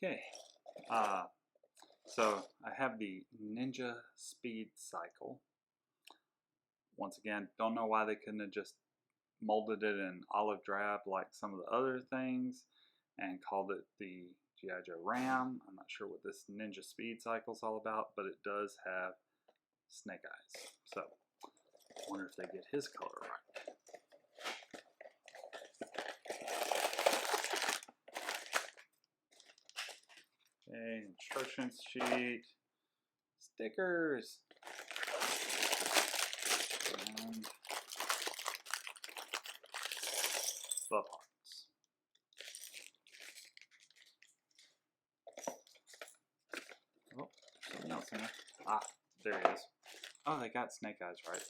Okay, so I have the Ninja Speed Cycle. Once again, don't know why they couldn't have just molded it in olive drab like some of the other things and called it the G.I. Joe Ram. I'm not sure what this Ninja Speed Cycle is all about, but it does have snake eyes. So, I wonder if they get his color right. Okay, instructions sheet, stickers, and the parts. Oh, something else in there. Ah, there it is. Oh, they got snake eyes right.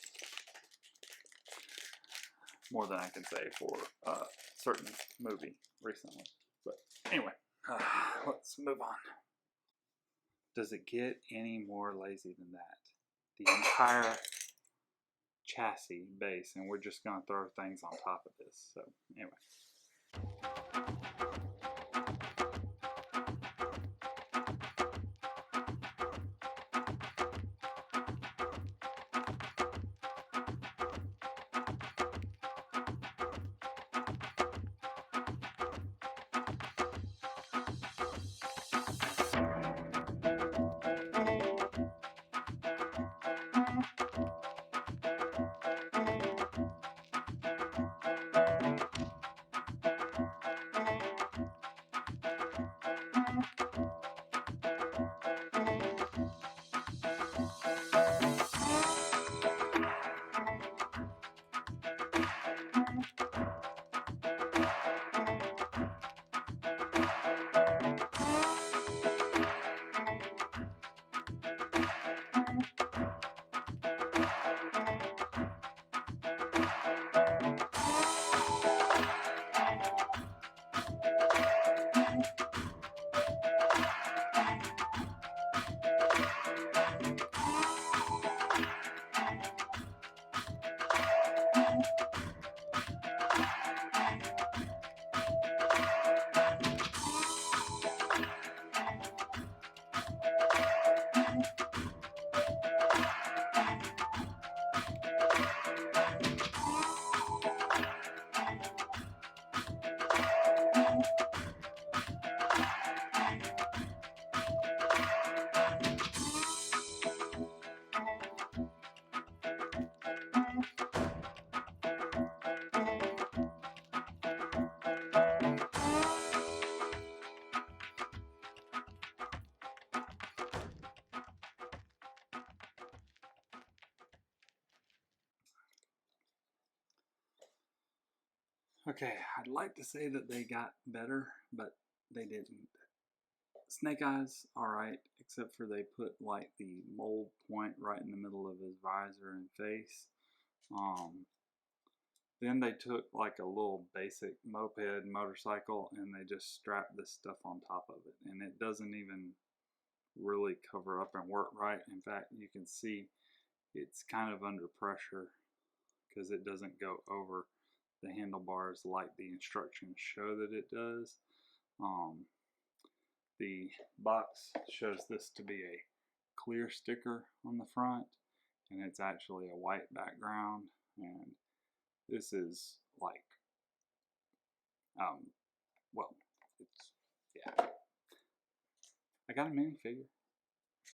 More than I can say for a certain movie recently. But anyway, let's move on. Does it get any more lazy than that? The entire chassis base, and we're just going to throw things on top of this. So anyway. Okay, I'd like to say that they got better, but they didn't. Snake Eyes, alright, except for they put like the mold point right in the middle of his visor and face. Then they took like a little basic moped motorcycle and they just strapped this stuff on top of it. And it doesn't even really cover up and work right. In fact, you can see it's kind of under pressure because it doesn't go over the handlebars like the instructions show that it does. The box shows this to be a clear sticker on the front, and it's actually a white background, and this is like, well, it's, yeah. I got a minifigure.